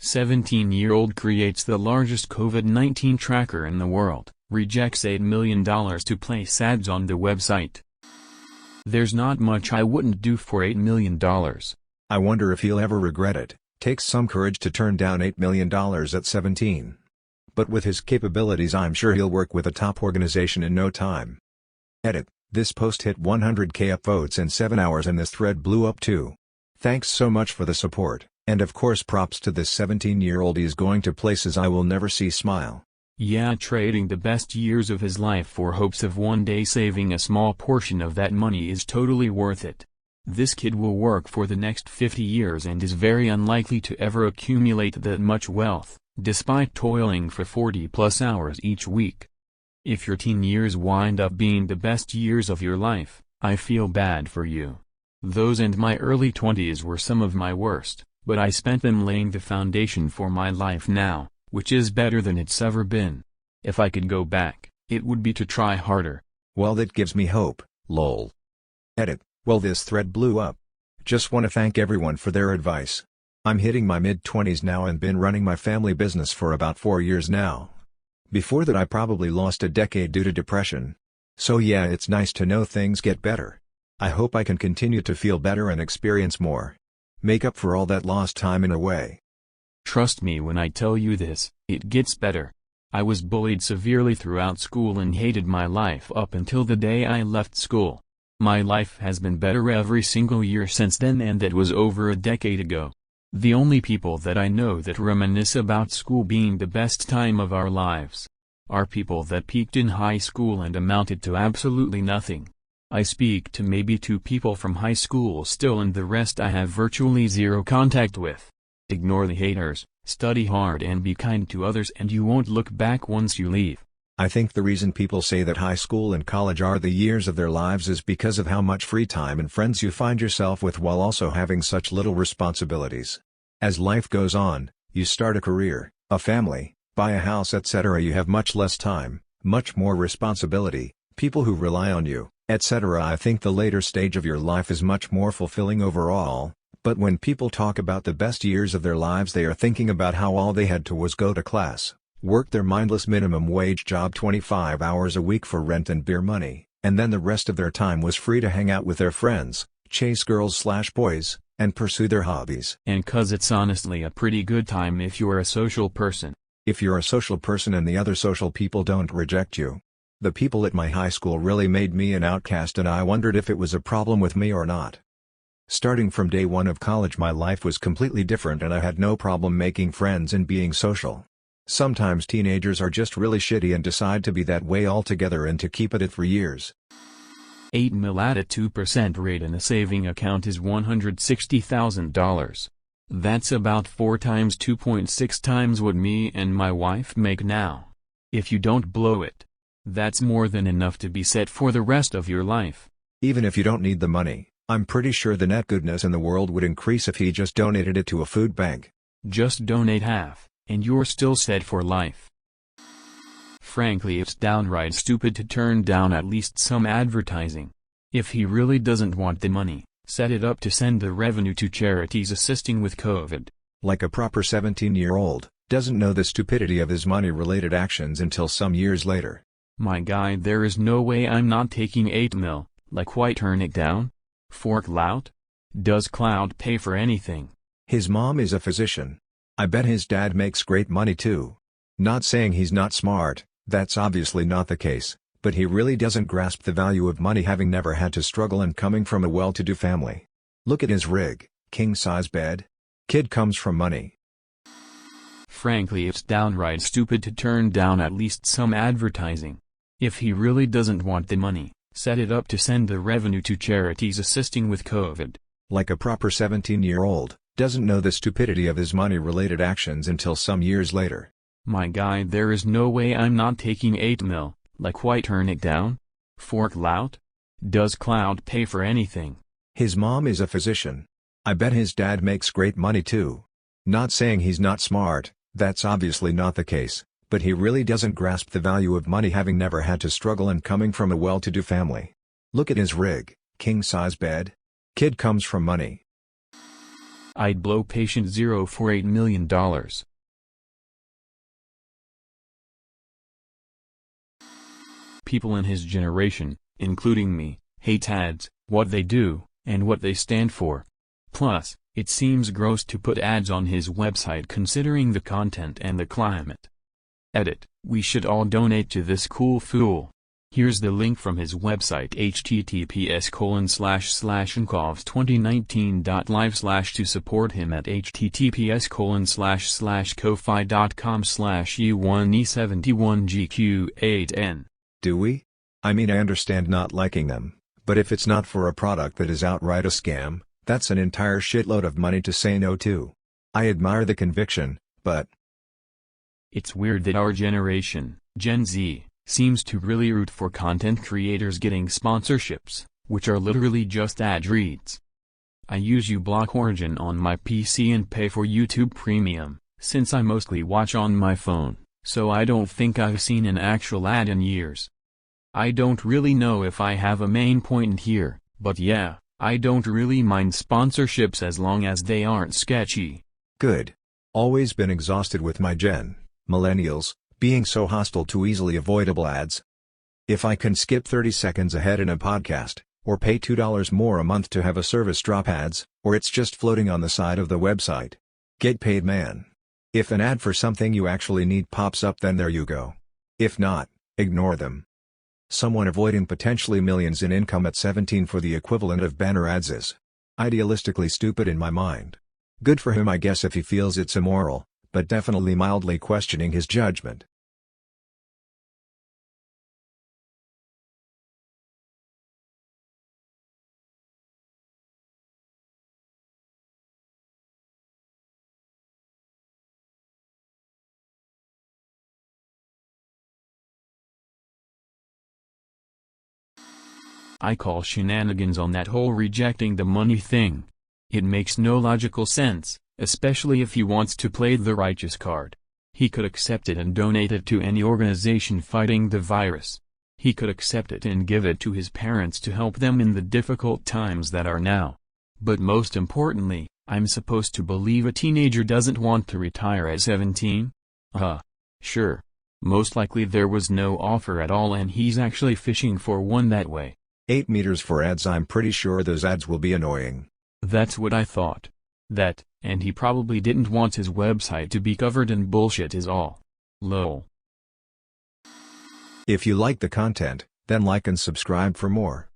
17-year-old creates the largest COVID-19 tracker in the world, rejects $8 million to place ads on the website. There's not much I wouldn't do for $8 million. I wonder if he'll ever regret it. Takes some courage to turn down $8 million at 17. But with his capabilities I'm sure he'll work with a top organization in no time. Edit. This post hit 100k upvotes in 7 hours and this thread blew up too. Thanks so much for the support, and of course props to this 17-year-old. He's going to places I will never see. Smile. Yeah, trading the best years of his life for hopes of one day saving a small portion of that money is totally worth it. This kid will work for the next 50 years and is very unlikely to ever accumulate that much wealth, despite toiling for 40+ hours each week. If your teen years wind up being the best years of your life, I feel bad for you. Those and my early 20s were some of my worst, but I spent them laying the foundation for my life now, which is better than it's ever been. If I could go back, it would be to try harder. Well, that gives me hope, lol. Edit. Well, this thread blew up. Just want to thank everyone for their advice. I'm hitting my mid-20s now and been running my family business for about 4 years now. Before that I probably lost a decade due to depression. So yeah, it's nice to know things get better. I hope I can continue to feel better and experience more. Make up for all that lost time in a way. Trust me when I tell you this, it gets better. I was bullied severely throughout school and hated my life up until the day I left school. My life has been better every single year since then, and that was over a decade ago. The only people that I know that reminisce about school being the best time of our lives are people that peaked in high school and amounted to absolutely nothing. I speak to maybe 2 people from high school still, and the rest I have virtually zero contact with. Ignore the haters, study hard and be kind to others, and you won't look back once you leave. I think the reason people say that high school and college are the years of their lives is because of how much free time and friends you find yourself with while also having such little responsibilities. As life goes on, you start a career, a family, buy a house, etc. You have much less time, much more responsibility, people who rely on you, etc. I think the later stage of your life is much more fulfilling overall, but when people talk about the best years of their lives they are thinking about how all they had to was go to class, work their mindless minimum wage job 25 hours a week for rent and beer money, and then the rest of their time was free to hang out with their friends, chase girls/boys, and pursue their hobbies. And 'cause it's honestly a pretty good time if you're a social person. If you're a social person and the other social people don't reject you. The people at my high school really made me an outcast, and I wondered if it was a problem with me or not. Starting from day one of college my life was completely different and I had no problem making friends and being social. Sometimes teenagers are just really shitty and decide to be that way altogether and to keep at it for years. 8 mil at a 2% rate in a saving account is $160,000. That's about 4 times 2.6 times what me and my wife make now. If you don't blow it, that's more than enough to be set for the rest of your life. Even if you don't need the money, I'm pretty sure the net goodness in the world would increase if he just donated it to a food bank. Just donate half, and you're still set for life. Frankly, it's downright stupid to turn down at least some advertising. If he really doesn't want the money, set it up to send the revenue to charities assisting with COVID. Like a proper 17-year-old, doesn't know the stupidity of his money-related actions until some years later. My guy, there is no way I'm not taking 8 mil, like why turn it down? For clout? Does clout pay for anything? His mom is a physician. I bet his dad makes great money too. Not saying he's not smart, that's obviously not the case, but he really doesn't grasp the value of money, having never had to struggle and coming from a well-to-do family. Look at his rig, king-size bed. Kid comes from money. Frankly, it's downright stupid to turn down at least some advertising. If he really doesn't want the money, set it up to send the revenue to charities assisting with COVID. Like a proper 17-year-old, doesn't know the stupidity of his money-related actions until some years later. My guy, there is no way I'm not taking 8 mil, like why turn it down? For clout? Does clout pay for anything? His mom is a physician. I bet his dad makes great money too. Not saying he's not smart, that's obviously not the case, but he really doesn't grasp the value of money, having never had to struggle and coming from a well-to-do family. Look at his rig, king-size bed. Kid comes from money. I'd blow patient zero for $8 million. People in his generation, including me, hate ads, what they do, and what they stand for. Plus, it seems gross to put ads on his website considering the content and the climate. Edit, we should all donate to this cool fool. Here's the link from his website https://nkovs2019.live/ to support him at https://ko-fi.com/u1e71gq8n. Do we? I mean, I understand not liking them, but if it's not for a product that is outright a scam, that's an entire shitload of money to say no to. I admire the conviction, but it's weird that our generation, Gen Z, seems to really root for content creators getting sponsorships, which are literally just ad reads. I use uBlock Origin on my PC and pay for YouTube Premium, since I mostly watch on my phone, so I don't think I've seen an actual ad in years. I don't really know if I have a main point here, but yeah, I don't really mind sponsorships as long as they aren't sketchy. Good. Always been exhausted with my millennials, being so hostile to easily avoidable ads. If I can skip 30 seconds ahead in a podcast, or pay $2 more a month to have a service drop ads, or it's just floating on the side of the website. Get paid, man. If an ad for something you actually need pops up, then there you go. If not, ignore them. Someone avoiding potentially millions in income at 17 for the equivalent of banner ads is idealistically stupid in my mind. Good for him, I guess, if he feels it's immoral, but definitely mildly questioning his judgment. I call shenanigans on that whole rejecting the money thing. It makes no logical sense, especially if he wants to play the righteous card. He could accept it and donate it to any organization fighting the virus. He could accept it and give it to his parents to help them in the difficult times that are now. But most importantly, I'm supposed to believe a teenager doesn't want to retire at 17? Sure. Most likely there was no offer at all and he's actually fishing for one that way. 8 meters for ads. I'm pretty sure those ads will be annoying. That's what I thought. That, and he probably didn't want his website to be covered in bullshit is all. Lol. If you like the content, then like and subscribe for more.